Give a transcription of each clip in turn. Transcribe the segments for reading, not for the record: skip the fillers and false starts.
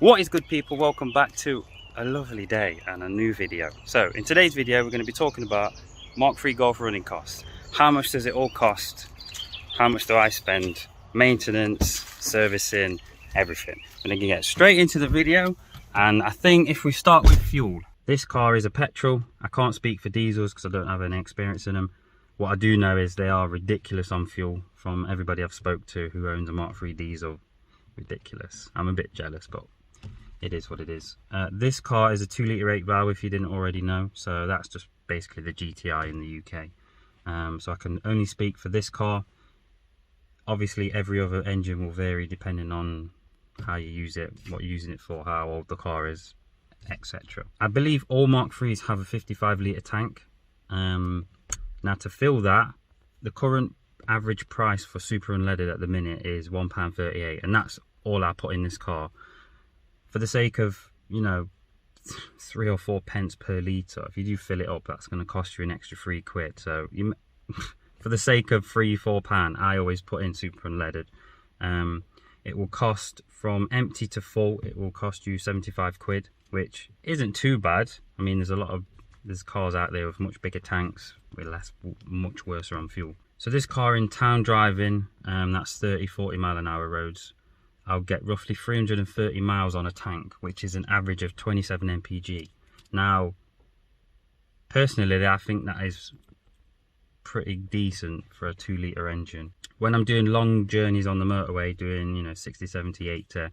What is good, people? Welcome back to a lovely day and a new video. So in today's video we're going to be talking about Mark 3 Golf running costs. How much does it all cost? How much do I spend? Maintenance, servicing, everything. And then you get straight into the video. And I think if we start with fuel, this car is a petrol. I can't speak for diesels because I don't have any experience in them. What I do know is they are ridiculous on fuel. From everybody I've spoke to who owns a Mark 3 diesel, ridiculous. I'm a bit jealous, but it is what it is. This car is a 2 litre 8 valve, if you didn't already know. So that's just basically the GTI in the UK. So I can only speak for this car. Obviously every other engine will vary depending on how you use it, what you're using it for, how old the car is, etc. I believe all Mark 3s have a 55 litre tank. Now to fill that, the current average price for super unleaded at the minute is £1.38, and that's all I put in this car. For the sake of, you know, 3 or 4 pence per litre, if you do fill it up, that's going to cost you an extra £3. So you, for the sake of £3-4, I always put in super unleaded. It will cost, from empty to full, it will cost you 75 quid, which isn't too bad. I mean, there's cars out there with much bigger tanks with much worse on fuel. So this car in town driving, that's 30-40 mile an hour roads, I'll get roughly 330 miles on a tank, which is an average of 27 mpg. Now, personally, I think that is pretty decent for a 2 litre engine. When I'm doing long journeys on the motorway, doing, you know, 60, 70, 80,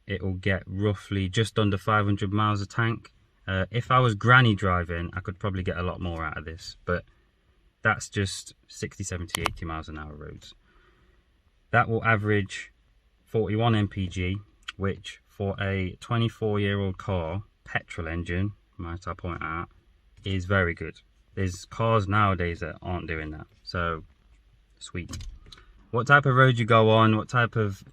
it will get roughly just under 500 miles a tank. If I was granny driving, I could probably get a lot more out of this, but that's just 60, 70, 80 miles an hour roads. That will average 41 mpg, which for a 24-year-old car, petrol engine, might I point out, is very good. There's cars nowadays that aren't doing that, so sweet. What type of road you go on,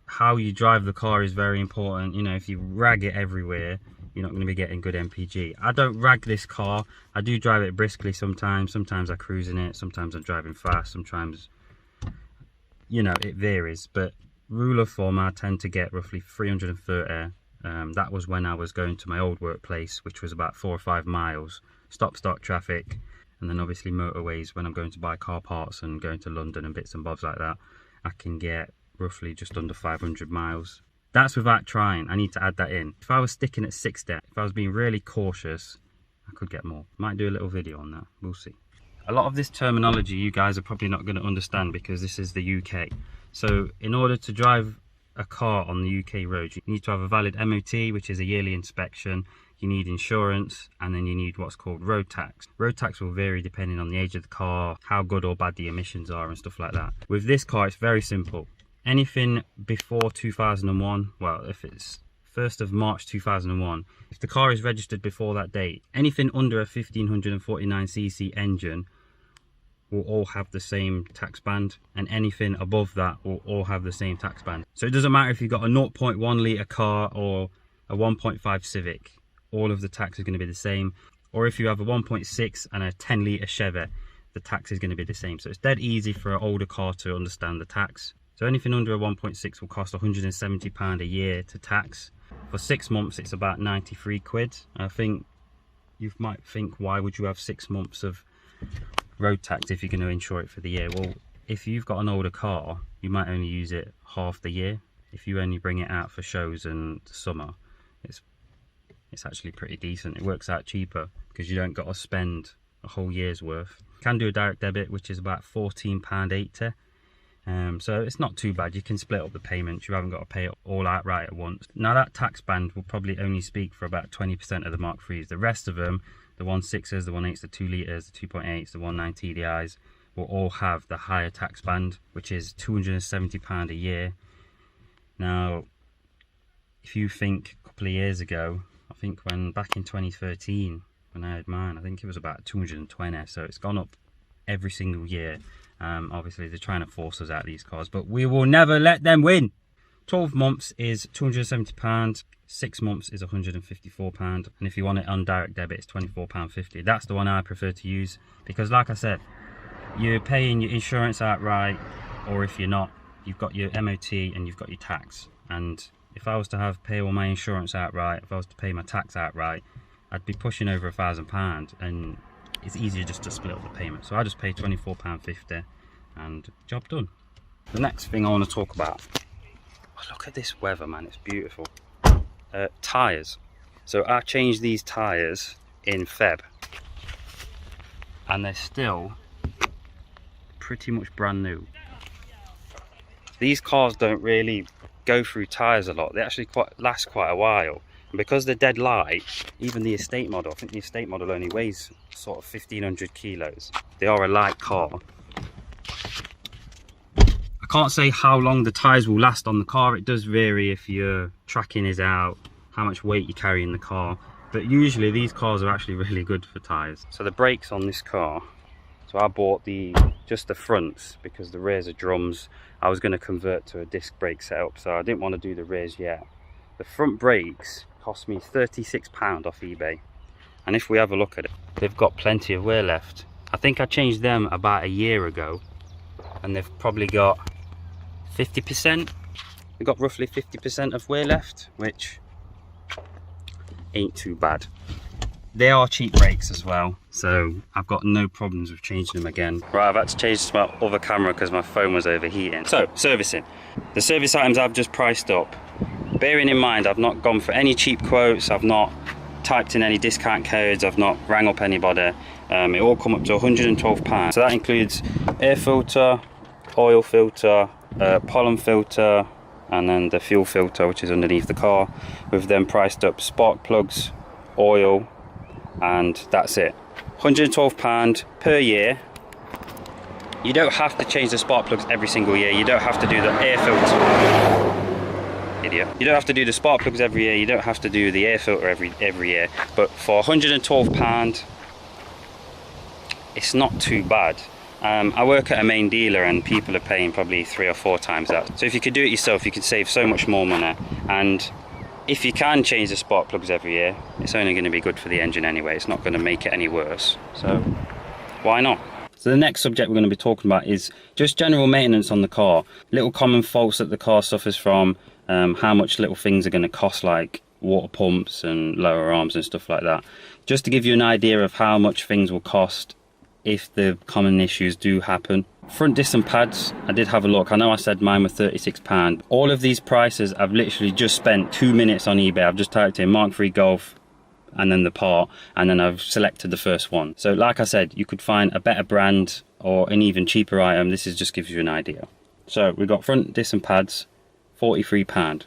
how you drive the car is very important. You know, if you rag it everywhere, you're not going to be getting good mpg. I don't rag this car. I do drive it briskly sometimes. Sometimes I cruise in it. Sometimes I'm driving fast. Sometimes, you know, it varies. But rule of thumb, I tend to get roughly 330. That was when I was going to my old workplace, which was about 4 or 5 miles. Stop-start traffic. And then obviously motorways, when I'm going to buy car parts and going to London and bits and bobs like that, I can get roughly just under 500 miles. That's without trying. I need to add that in. If I was sticking at 60, if I was being really cautious, I could get more. Might do a little video on that. We'll see. A lot of this terminology you guys are probably not going to understand because this is the UK. So in order to drive a car on the UK roads, you need to have a valid MOT, which is a yearly inspection. You need insurance, and then you need what's called road tax. Road tax will vary depending on the age of the car, how good or bad the emissions are and stuff like that. With this car, it's very simple. Anything before 2001, well, if it's 1st of March 2001, if the car is registered before that date, anything under a 1549cc engine will all have the same tax band, and anything above that will all have the same tax band. So it doesn't matter if you've got a 0.1 litre car or a 1.5 Civic, all of the tax is going to be the same. Or if you have a 1.6 and a 10 litre Chevy, the tax is going to be the same. So it's dead easy for an older car to understand the tax. So anything under a 1.6 will cost £170 a year to tax. For 6 months, it's about 93 quid. I think you might think, why would you have 6 months of road tax if you're going to insure it for the year? Well, if you've got an older car, you might only use it half the year. If you only bring it out for shows and the summer, it's actually pretty decent. It works out cheaper because you don't got to spend a whole year's worth. You can do a direct debit, which is about £14.80. So it's not too bad. You can split up the payments. You haven't got to pay it all outright at once. Now that tax band will probably only speak for about 20% of the Mark 3s. The rest of them, the 1.6s, the 1.8s, the 2 litres, the 2.8s, the 1.9 TDIs, will all have the higher tax band, which is £270 a year. Now, if you think a couple of years ago, I think back in 2013, when I had mine, I think it was about 220. So it's gone up every single year. Obviously they're trying to force us out these cars, but we will never let them win. 12 months is £270, 6 months is £154, and if you want it on direct debit, it's £24.50. That's the one I prefer to use because, like I said, you're paying your insurance outright, or if you're not, you've got your MOT and you've got your tax, and if I was to pay all my insurance outright, if I was to pay my tax outright, I'd be pushing over £1,000, and it's easier just to split up the payment. So I just pay £24.50 and job done. The next thing I want to talk about, oh, look at this weather, man, it's beautiful. Tyres. So I changed these tyres in Feb, and they're still pretty much brand new. These cars don't really go through tyres a lot. They actually last quite a while. And because they're dead light, even the estate model, I think the estate model only weighs sort of 1,500 kilos. They are a light car. I can't say how long the tyres will last on the car. It does vary if your tracking is out, how much weight you carry in the car. But usually these cars are actually really good for tyres. So the brakes on this car, so I bought just the fronts because the rears are drums. I was going to convert to a disc brake setup, so I didn't want to do the rears yet. The front brakes cost me £36 off eBay, and if we have a look at it, they've got plenty of wear left. I think I changed them about a year ago, and they've probably got 50%. They've got roughly 50% of wear left, which ain't too bad. They are cheap brakes as well, so I've got no problems with changing them again. Right, I've had to change my other camera because my phone was overheating. So, servicing. The service items I've just priced up. Bearing in mind, I've not gone for any cheap quotes, I've not typed in any discount codes, I've not rang up anybody. It all come up to £112. So that includes air filter, oil filter, pollen filter, and then the fuel filter, which is underneath the car. We've then priced up spark plugs, oil, and that's it. £112 per year. You don't have to change the spark plugs every single year. You don't have to do the air filter. Idiot. You don't have to do the spark plugs every year. You don't have to do the air filter every year. But for £112, it's not too bad. I work at a main dealer and people are paying probably 3 or 4 times that. So if you could do it yourself, you could save so much more money. And if you can change the spark plugs every year, it's only going to be good for the engine anyway. It's not going to make it any worse. So why not? So the next subject we're going to be talking about is just general maintenance on the car. Little common faults that the car suffers from, how much little things are going to cost, like water pumps and lower arms and stuff like that. Just to give you an idea of how much things will cost if the common issues do happen. Front disc and pads, I did have a look. I know I said mine were £36. All of these prices, I've literally just spent 2 minutes on eBay. I've just typed in MK3 Golf and then the part, and then I've selected the first one. So like I said, you could find a better brand or an even cheaper item. This is just gives you an idea. So we've got front disc and pads, £43.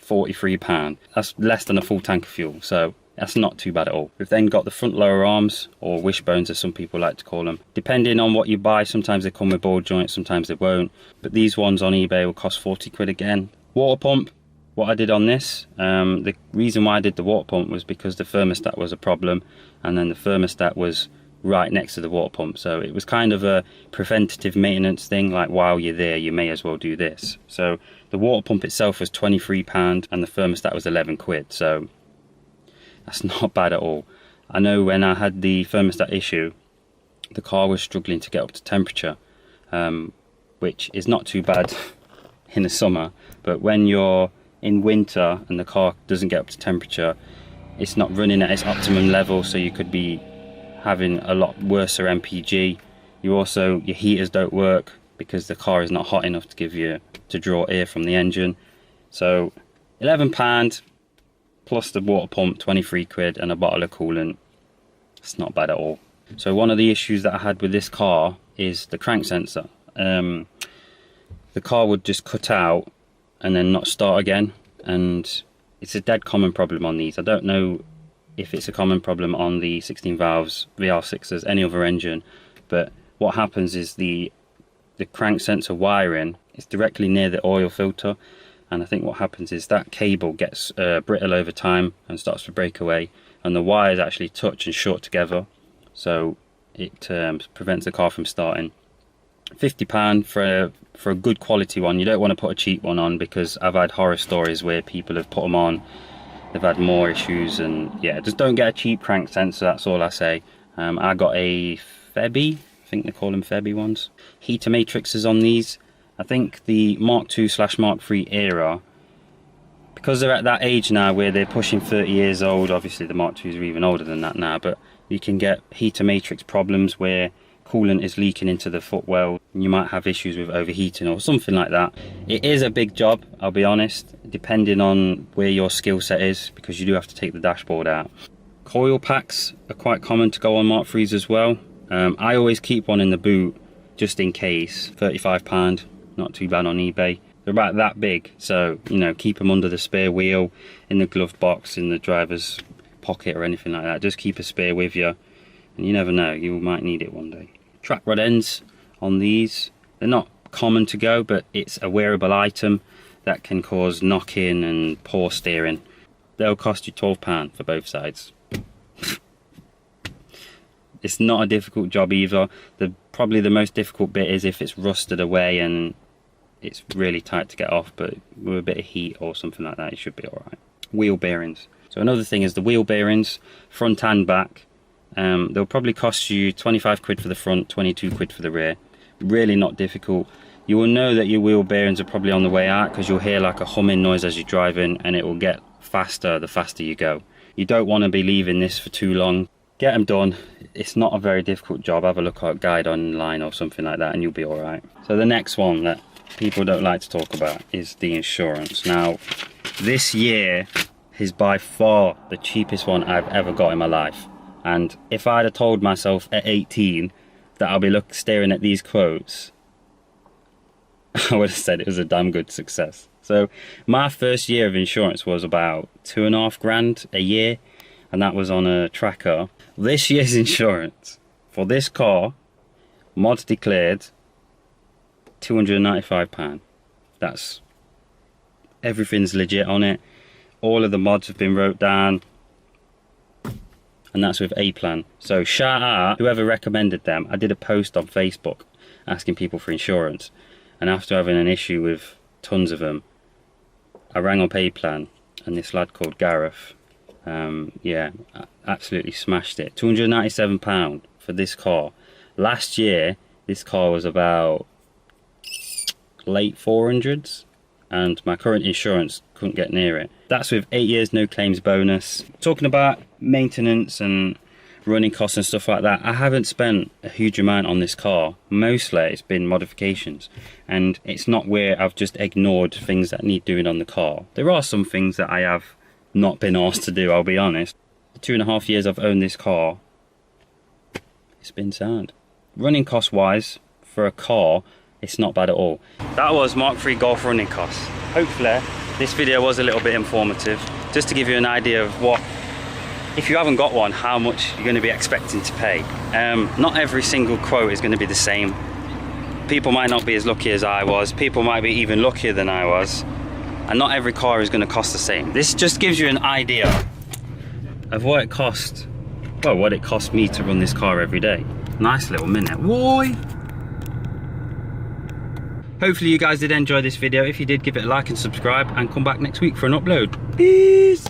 £43. That's less than a full tank of fuel. So that's not too bad at all. We've then got the front lower arms, or wishbones as some people like to call them. Depending on what you buy, sometimes they come with ball joints, sometimes they won't. But these ones on eBay will cost 40 quid again. Water pump, what I did on this, the reason why I did the water pump was because the thermostat was a problem, and then the thermostat was right next to the water pump. So it was kind of a preventative maintenance thing, like while you're there, you may as well do this. So the water pump itself was £23 and the thermostat was 11 quid. So that's not bad at all. I know when I had the thermostat issue, the car was struggling to get up to temperature, which is not too bad in the summer, but when you're in winter and the car doesn't get up to temperature, it's not running at its optimum level, so you could be having a lot worse MPG. Your heaters don't work because the car is not hot enough to draw air from the engine. So £11 plus the water pump, 23 quid, and a bottle of coolant. It's not bad at all. So one of the issues that I had with this car is the crank sensor. The car would just cut out and then not start again, and it's a dead common problem on these. I don't know if it's a common problem on the 16 valves, VR6s, any other engine, but what happens is the crank sensor wiring is directly near the oil filter, and I think what happens is that cable gets brittle over time and starts to break away, and the wires actually touch and short together, so it prevents the car from starting. £50 for a good quality one. You don't want to put a cheap one on, because I've had horror stories where people have put them on, they've had more issues, and yeah, just don't get a cheap crank sensor, that's all I say. I got a Febby, I think they call them Febby ones. Heater matrices on these. I think the Mark II/Mark III era, because they're at that age now where they're pushing 30 years old. Obviously the Mark IIs are even older than that now, but you can get heater matrix problems where coolant is leaking into the footwell, and you might have issues with overheating or something like that. It is a big job, I'll be honest, depending on where your skill set is, because you do have to take the dashboard out. Coil packs are quite common to go on Mark IIIs as well. I always keep one in the boot just in case. £35, not too bad on eBay. They're about that big, so you know, keep them under the spare wheel, in the glove box, in the driver's pocket or anything like that. Just keep a spare with you, and you never know, you might need it one day. Track rod ends on these, they're not common to go, but it's a wearable item that can cause knocking and poor steering. They'll cost you £12 for both sides. It's not a difficult job either. Probably the most difficult bit is if it's rusted away and it's really tight to get off, but with a bit of heat or something like that, it should be alright. Wheel bearings. So another thing is the wheel bearings, front and back. They'll probably cost you 25 quid for the front, 22 quid for the rear. Really not difficult. You will know that your wheel bearings are probably on the way out because you'll hear like a humming noise as you're driving, and it will get faster the faster you go. You don't want to be leaving this for too long. Get them done. It's not a very difficult job. Have a look at a guide online or something like that and you'll be alright. So the next one that people don't like to talk about is the insurance. Now, this year is by far the cheapest one I've ever got in my life. And if I'd have told myself at 18 that I'll be staring at these quotes, I would have said it was a damn good success. So my first year of insurance was about £2.5 grand a year, and that was on a tracker. This year's insurance for this car, mods declared, £295. That's, everything's legit on it. All of the mods have been wrote down, and that's with A-Plan. So shout out whoever recommended them. I did a post on Facebook asking people for insurance, and after having an issue with tons of them, I rang up A-Plan, and this lad called Gareth, yeah, absolutely smashed it. £297 for this car. Last year this car was about late 400s, and my current insurance couldn't get near it. That's with 8 years no claims bonus. Talking about maintenance and running costs and stuff like that, I haven't spent a huge amount on this car. Mostly it's been modifications, and it's not where I've just ignored things that need doing on the car. There are some things that I have not been asked to do, I'll be honest. The 2.5 years I've owned this car, it's been sound. Running cost wise, for a car, it's not bad at all. That was Mark III Golf running costs. Hopefully this video was a little bit informative, just to give you an idea of what, if you haven't got one, how much you're going to be expecting to pay. Not every single quote is going to be the same. People might not be as lucky as I was, people might be even luckier than I was, and not every car is going to cost the same. This just gives you an idea of what it cost, well, what it cost me to run this car every day. Nice little minute. Why? Hopefully you guys did enjoy this video. If you did, give it a like and subscribe, and come back next week for an upload. Peace!